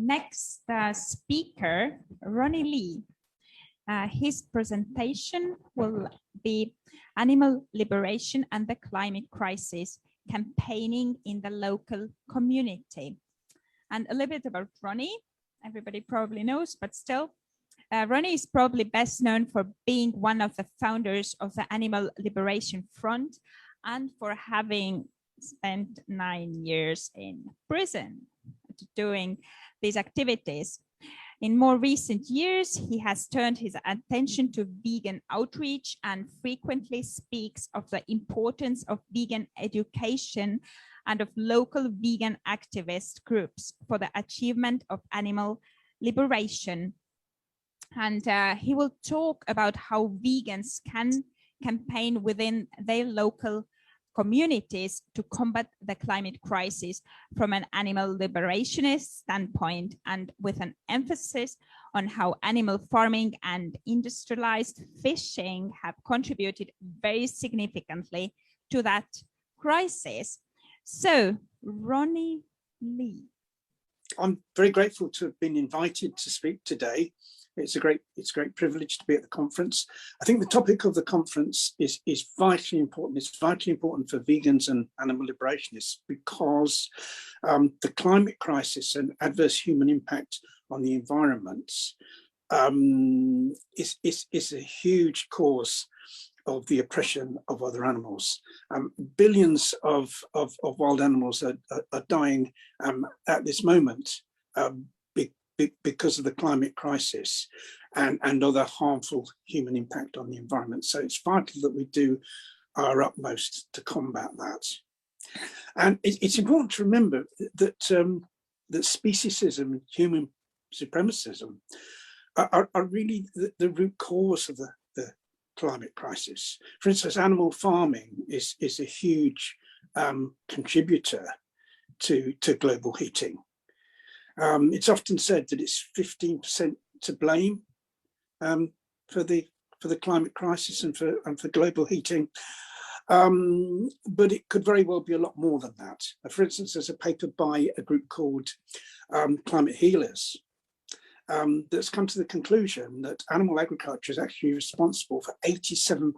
next speaker, Ronnie Lee. His presentation will be Animal Liberation and the Climate Crisis, Campaigning in the Local Community. And a little bit about Ronnie, everybody probably knows, but still, Ronnie is probably best known for being one of the founders of the Animal Liberation Front and for having spent 9 years in prison doing these activities. In more recent years, he has turned his attention to vegan outreach and frequently speaks of the importance of vegan education and of local vegan activist groups for the achievement of animal liberation. And he will talk about how vegans can campaign within their local communities to combat the climate crisis from an animal liberationist standpoint, and with an emphasis on how animal farming and industrialized fishing have contributed very significantly to that crisis. So, Ronnie Lee. I'm very grateful to have been invited to speak today. It's a great privilege to be at the conference. I think the topic of the conference is vitally important. It's vitally important for vegans and animal liberationists because the climate crisis and adverse human impact on the environment is a huge cause of the oppression of other animals. Billions of wild animals are dying at this moment because of the climate crisis and other harmful human impact on the environment. So it's vital that we do our utmost to combat that. And it's important to remember that that speciesism and human supremacism are really the root cause of the climate crisis. For instance, animal farming is a huge contributor to global heating. It's often said that it's 15% to blame for the climate crisis and for global heating, but it could very well be a lot more than that. For instance, there's a paper by a group called Climate Healers that's come to the conclusion that animal agriculture is actually responsible for 87%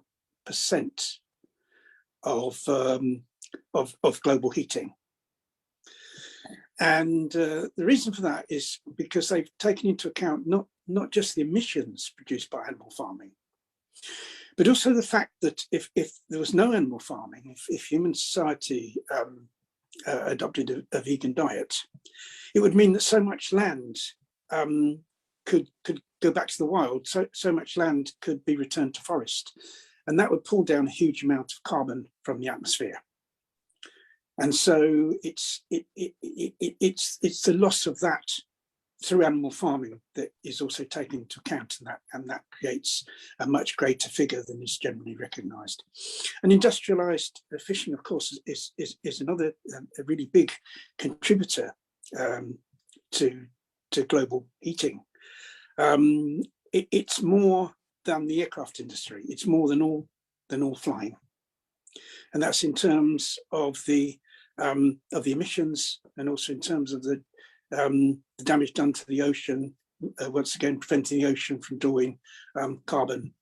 of global heating. And the reason for that is because they've taken into account not just the emissions produced by animal farming, but also the fact that if there was no animal farming, if human society adopted a vegan diet, it would mean that so much land could go back to the wild, so much land could be returned to forest, and that would pull down a huge amount of carbon from the atmosphere. And so it's the loss of that through animal farming that is also taken into account, and that creates a much greater figure than is generally recognised. And industrialised fishing, of course, is another a really big contributor to global heating. It's more than the aircraft industry. It's more than all flying, and that's in terms of the emissions, and also in terms of the damage done to the ocean, once again preventing the ocean from drawing carbon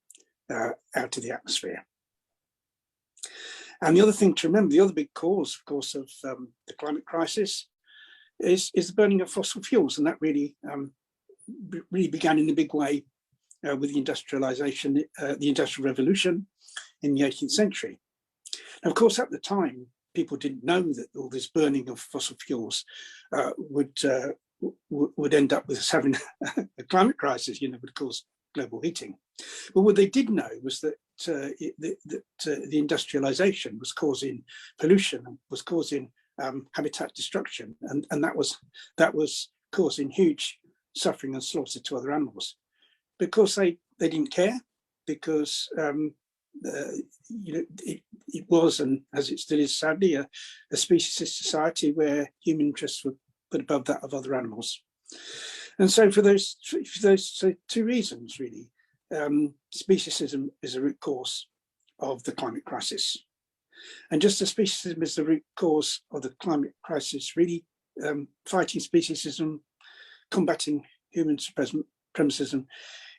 out of the atmosphere. And the other thing to remember, the other big cause, of course, of the climate crisis is the burning of fossil fuels, and that really began in a big way with the industrialization, the Industrial Revolution in the 18th century. Now, of course, at the time, people didn't know that all this burning of fossil fuels would end up with us having a climate crisis, would cause global heating. But what they did know was that the industrialization was causing pollution, was causing habitat destruction, and that was causing huge suffering and slaughter to other animals. Because they didn't care, because it was, and as it still is sadly, a speciesist society where human interests were put above that of other animals. And so for those two reasons, really, speciesism is a root cause of the climate crisis. And just as speciesism is the root cause of the climate crisis, really fighting speciesism combating human supremacism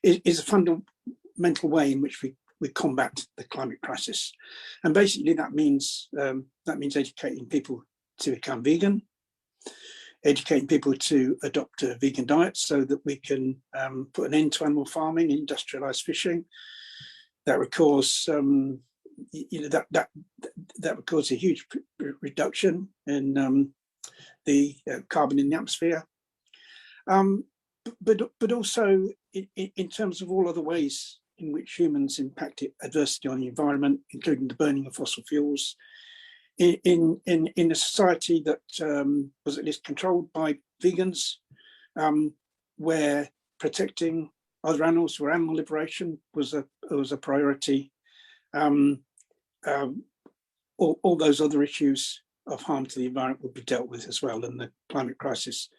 is a fundamental way in which we combat the climate crisis. And basically that means educating people to become vegan, educating people to adopt a vegan diet so that we can put an end to animal farming, industrialized fishing. That would cause that would cause a huge reduction in the carbon in the atmosphere. But also in terms of all other ways in which humans impact adversity on the environment, including the burning of fossil fuels, in a society that was at least controlled by vegans, where protecting other animals, where animal liberation was a priority. All those other issues of harm to the environment would be dealt with as well, and the climate crisis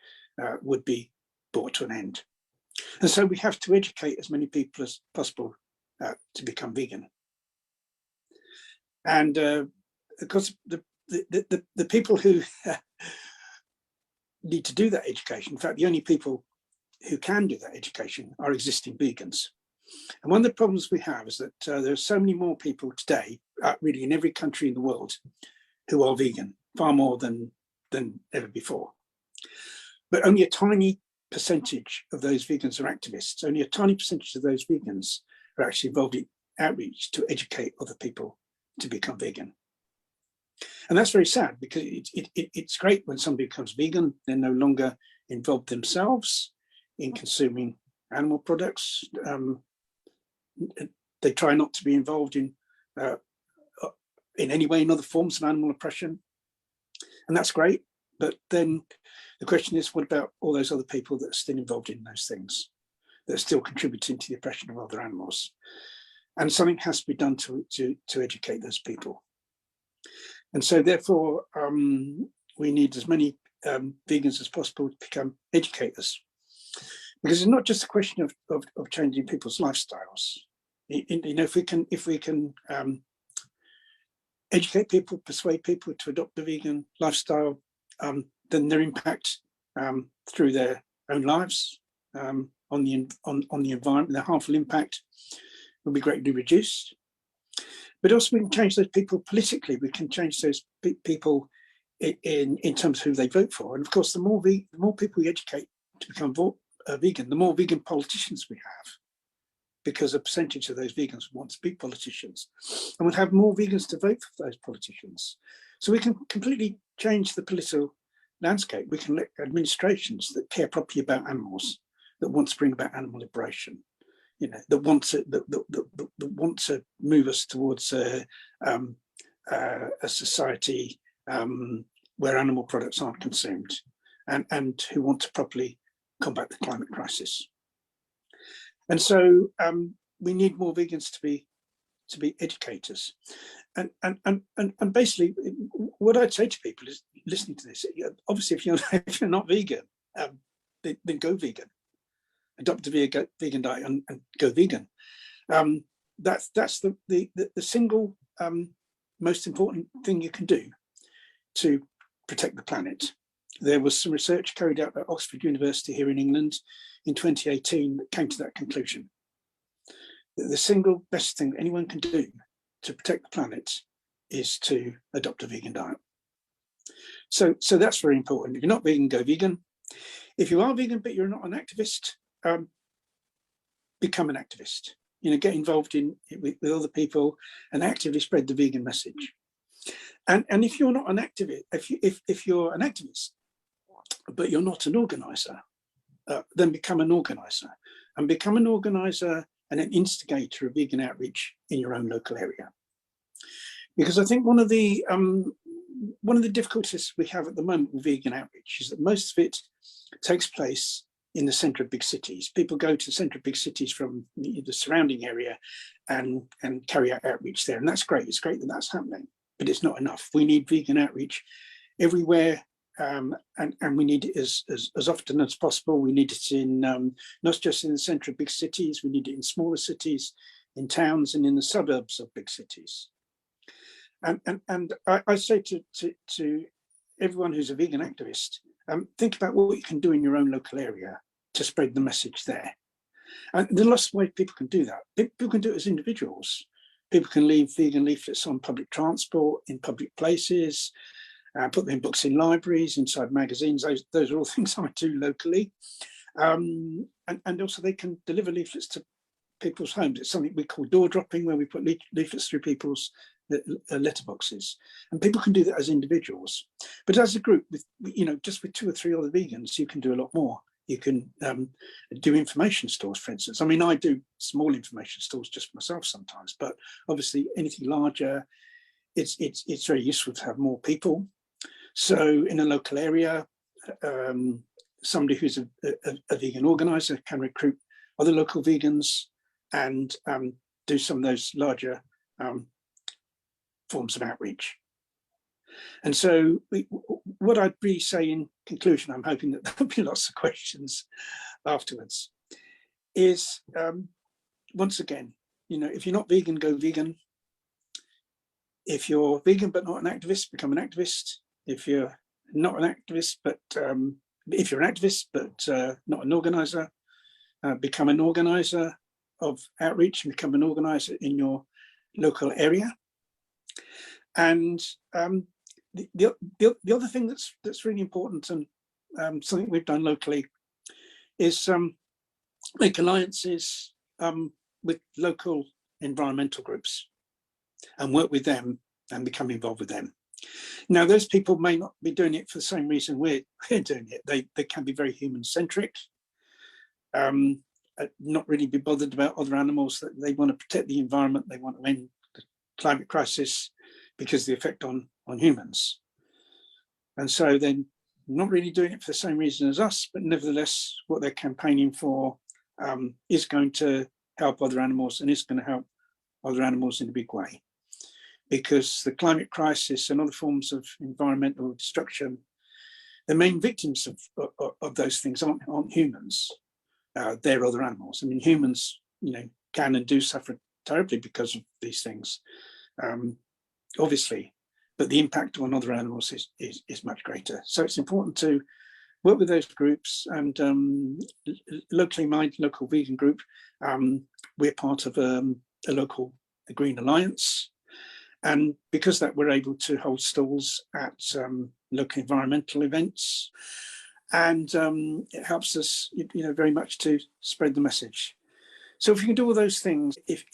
would be brought to an end. And so we have to educate as many people as possible to become vegan. And because the people who need to do that education, in fact, the only people who can do that education are existing vegans. And one of the problems we have is that there are so many more people today, really in every country in the world, who are vegan, far more than ever before. But only a tiny percentage of those vegans are activists. Only a tiny percentage of those vegans are actually involved in outreach to educate other people to become vegan. And that's very sad, because it's great when somebody becomes vegan, they're no longer involved themselves in consuming animal products. They try not to be involved in any way in other forms of animal oppression. And that's great. But then the question is, what about all those other people that are still involved in those things, that are still contributing to the oppression of other animals? And something has to be done to educate those people. And so therefore, we need as many vegans as possible to become educators. Because it's not just a question of changing people's lifestyles. If we can educate people, persuade people to adopt the vegan lifestyle, then their impact through their own lives on the environment, their harmful impact will be greatly reduced. But also we can change those people politically. We can change those people in terms of who they vote for. And of course, the more people we educate to become vegan, the more vegan politicians we have, because a percentage of those vegans want to be politicians, and we'll have more vegans to vote for those politicians. So we can completely change the political landscape. We can elect administrations that care properly about animals, that want to bring about animal liberation, that want to move us towards a society where animal products aren't consumed, and who want to properly combat the climate crisis. And so we need more vegans to be educators. And basically, what I'd say to people is, listening to this, obviously, if you're not vegan, then go vegan, adopt a vegan diet and go vegan. That's the single most important thing you can do to protect the planet. There was some research carried out at Oxford University here in England in 2018 that came to that conclusion. The single best thing that anyone can do to protect the planet is to adopt a vegan diet. So that's very important. If you're not vegan, go vegan. If you are vegan but you're not an activist, become an activist. Get involved with other people and actively spread the vegan message. And if you're not an activist, if you're an activist but you're not an organizer, then become an organizer, and become an organizer and an instigator of vegan outreach in your own local area. Because I think one of the difficulties we have at the moment with vegan outreach is that most of it takes place in the centre of big cities. People go to the centre of big cities from the surrounding area and carry out outreach there, and that's great. It's great that that's happening, but it's not enough. We need vegan outreach everywhere. And we need it as often as possible. We need it in not just in the centre of big cities. We need it in smaller cities, in towns, and in the suburbs of big cities. And I say to everyone who's a vegan activist, think about what you can do in your own local area to spread the message there. And there are lots of ways people can do that. People can do it as individuals. People can leave vegan leaflets on public transport, in public places, put them in books in libraries, inside magazines. Those are all things I do locally. And also they can deliver leaflets to people's homes. It's something we call door dropping, where we put leaflets through people's letterboxes. And people can do that as individuals. But as a group, with just with 2 or 3 other vegans, you can do a lot more. You can do information stores, for instance. I mean, I do small information stores just myself sometimes, but obviously anything larger, it's very useful to have more people. So in a local area, somebody who's a vegan organizer can recruit other local vegans and do some of those larger forms of outreach. And so what I'd really say in conclusion, I'm hoping that there'll be lots of questions afterwards, is once again, if you're not vegan, go vegan. If you're vegan but not an activist, become an activist. If you're not an activist, but if you're an activist but not an organizer, become an organizer of outreach and become an organizer in your local area. And the other thing that's really important, and something we've done locally, is make alliances with local environmental groups and work with them and become involved with them. Now, those people may not be doing it for the same reason we're doing it. They can be very human-centric, not really be bothered about other animals. That they want to protect the environment. They want to end the climate crisis because of the effect on humans. And so they're not really doing it for the same reason as us, but nevertheless, what they're campaigning for is going to help other animals and is going to help other animals in a big way. Because the climate crisis and other forms of environmental destruction, the main victims of those things aren't humans. They're other animals. I mean, humans, can and do suffer terribly because of these things, obviously, but the impact on other animals is much greater. So it's important to work with those groups. And locally, my local vegan group, we're part of a local Green Alliance. And because of that, we're able to hold stalls at local environmental events. And it helps us, very much to spread the message. So if we can do all those things, if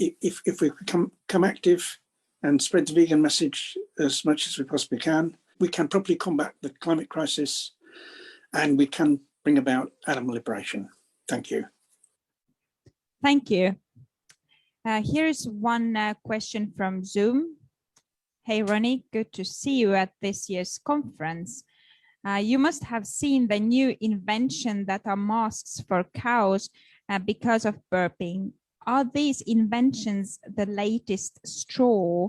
we become active and spread the vegan message as much as we possibly can, we can properly combat the climate crisis and we can bring about animal liberation. Thank you. Thank you. Here's one question from Zoom. Hey, Ronnie, good to see you at this year's conference. You must have seen the new invention that are masks for cows because of burping. Are these inventions the latest straw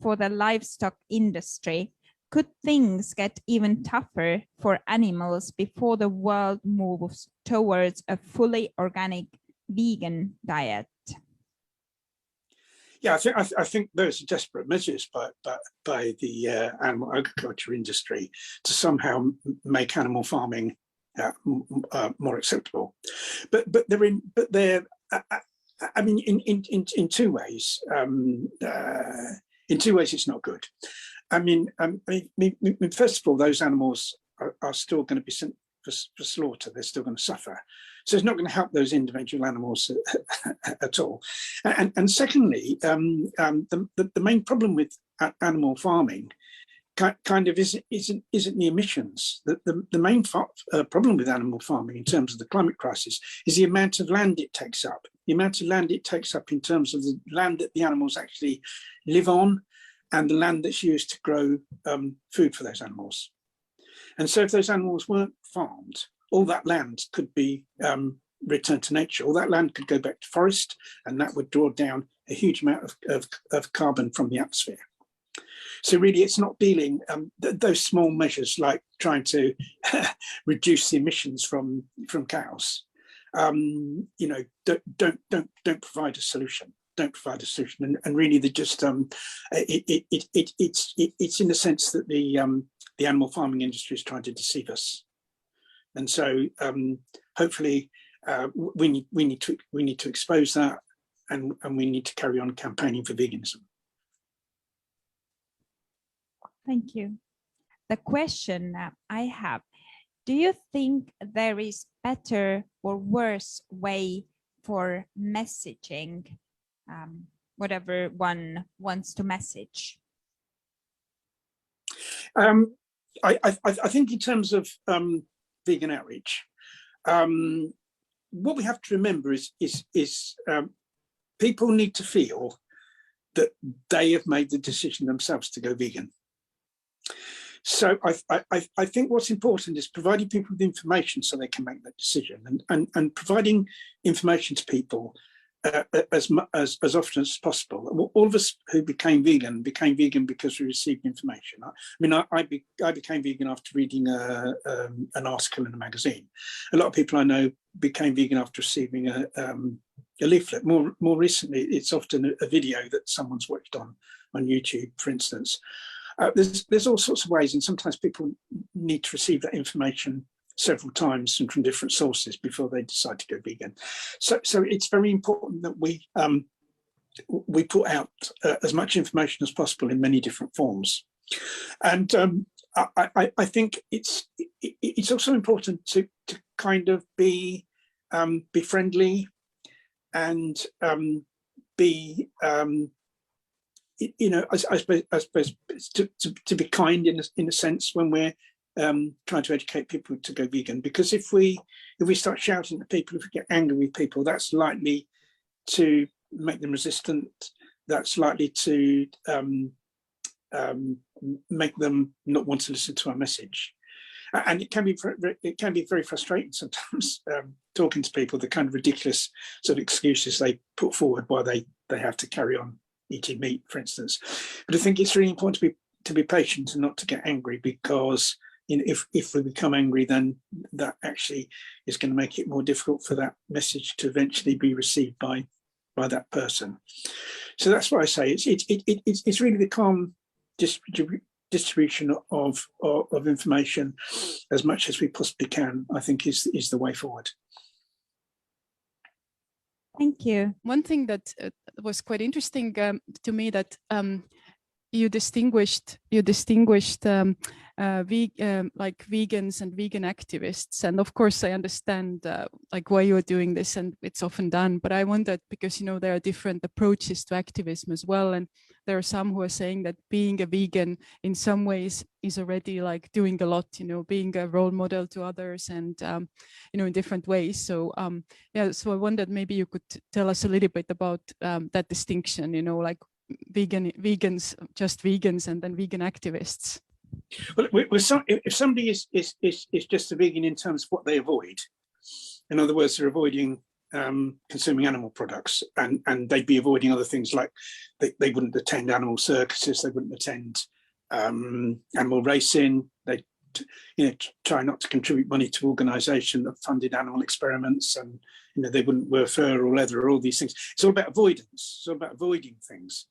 for the livestock industry? Could things get even tougher for animals before the world moves towards a fully organic vegan diet? Yeah, I think those are desperate measures by the animal agriculture industry to somehow make animal farming more acceptable. But they're I mean, in 2 ways. In 2 ways, it's not good. I mean, first of all, those animals are still going to be sent for slaughter. They're still going to suffer. So it's not going to help those individual animals at all. And secondly, the main problem with animal farming kind of isn't the emissions. The main problem with animal farming in terms of the climate crisis is the amount of land it takes up. The amount of land it takes up in terms of the land that the animals actually live on and the land that's used to grow food for those animals. And so if those animals weren't farmed, all that land could be returned to nature. All that land could go back to forest, and that would draw down a huge amount of carbon from the atmosphere. So really, it's not dealing those small measures like trying to reduce the emissions from cows. Don't provide a solution. Don't provide a solution, and really, they just it's in the sense that the animal farming industry is trying to deceive us. And so hopefully we need to expose that, and we need to carry on campaigning for veganism. Thank you. The question I have, do you think there is better or worse way for messaging whatever one wants to message? I think in terms of vegan outreach, what we have to remember is people need to feel that they have made the decision themselves to go vegan. So I think what's important is providing people with information so they can make that decision, and providing information to people as often as possible. All of us who became vegan because we received information. I mean, I became vegan after reading an article in a magazine. A lot of people I know became vegan after receiving a leaflet. More recently, it's often a video that someone's watched on YouTube, for instance. There's all sorts of ways, and sometimes people need to receive that information several times and from different sources before they decide to go vegan. So it's very important that we put out as much information as possible in many different forms. And I think it's also important to kind of be friendly and be I suppose to be kind in a sense when we're trying to educate people to go vegan, because if we start shouting at people, if we get angry with people, that's likely to make them resistant. That's likely to make them not want to listen to our message, and it can be very frustrating sometimes talking to people, the kind of ridiculous sort of excuses they put forward why they have to carry on eating meat, for instance. But I think it's really important to be patient and not to get angry, because if we become angry, then that actually is going to make it more difficult for that message to eventually be received by that person. So that's why I say it's really the calm distribution of information as much as we possibly can, I think is the way forward. Thank you. One thing that was quite interesting to me, that you distinguished like vegans and vegan activists, and of course I understand like why you're doing this, and it's often done. But I wondered, because there are different approaches to activism as well, and there are some who are saying that being a vegan in some ways is already like doing a lot, being a role model to others, and in different ways. So yeah, so I wondered maybe you could tell us a little bit about that distinction, like vegans, just vegans, and then vegan activists. Well, if somebody is just a vegan in terms of what they avoid, in other words, they're avoiding consuming animal products, and they'd be avoiding other things, like they wouldn't attend animal circuses, they wouldn't attend animal racing, they try not to contribute money to organisation that funded animal experiments, and they wouldn't wear fur or leather or all these things. It's all about avoidance. It's all about avoiding things,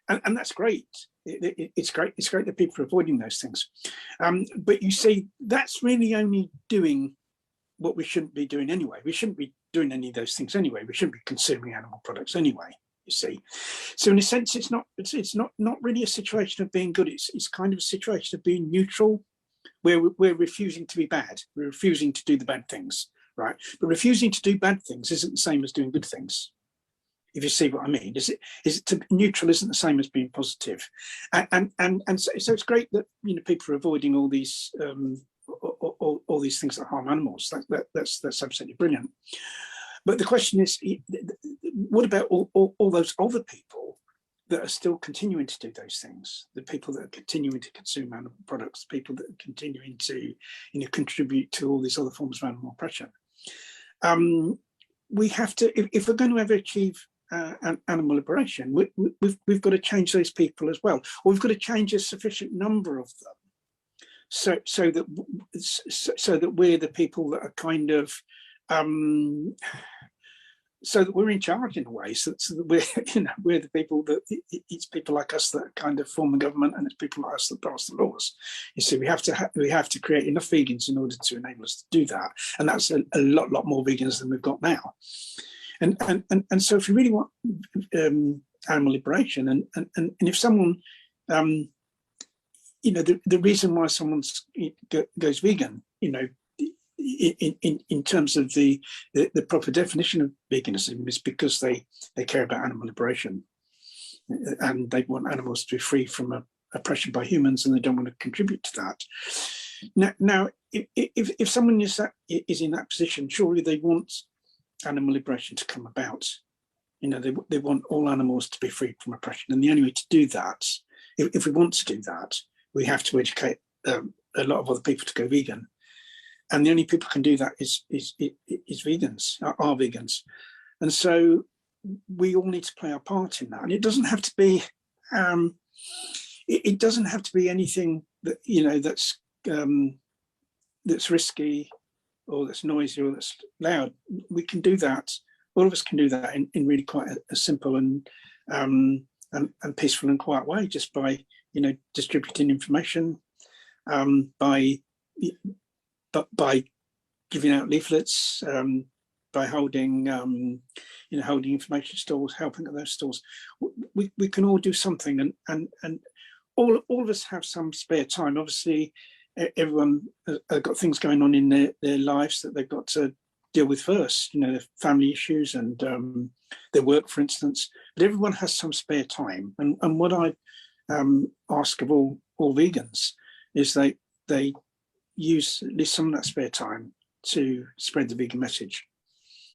and that's great. It's great. It's great that people are avoiding those things, but you see, that's really only doing what we shouldn't be doing anyway. We shouldn't be doing any of those things anyway. We shouldn't be consuming animal products anyway. You see, so in a sense, it's not really a situation of being good. It's kind of a situation of being neutral, where we're refusing to be bad. We're refusing to do the bad things, right? But refusing to do bad things isn't the same as doing good things. If you see what I mean, neutral isn't the same as being positive, and so it's great that people are avoiding all these things that harm animals. That's absolutely brilliant. But the question is, what about all those other people that are still continuing to do those things? The people that are continuing to consume animal products, people that are continuing to contribute to all these other forms of animal oppression. We have to, if we're going to ever achieve animal liberation, we've got to change those people as well, or we've got to change a sufficient number of them, so that we're the people that are kind of so that we're in charge in a way, so that we're, we're the people that, it's people like us that kind of form the government, and it's people like us that pass the laws. You see, we have to create enough vegans in order to enable us to do that, and that's a lot more vegans than we've got now. And so if you really want animal liberation, and if someone, the reason why someone goes vegan, in terms of the proper definition of veganism, is because they care about animal liberation, and they want animals to be free from oppression by humans, and they don't want to contribute to that. Now, if someone is in that position, surely they want animal liberation to come about. They want all animals to be free from oppression, and the only way to do that, if we want to do that, we have to educate a lot of other people to go vegan. And the only people who can do that is vegans, are vegans. And so we all need to play our part in that. And it doesn't have to be, it doesn't have to be anything that, that's risky, or that's noisy, or that's loud. We can do that. All of us can do that in really quite a simple and peaceful and quiet way, just by, distributing information, by giving out leaflets, by holding, holding information stalls, helping at those stalls. We can all do something, and all of us have some spare time. Obviously, everyone has got things going on in their lives that they've got to deal with first, their family issues and their work, for instance. But everyone has some spare time, and what I ask of all vegans is they use at least some of that spare time to spread the vegan message.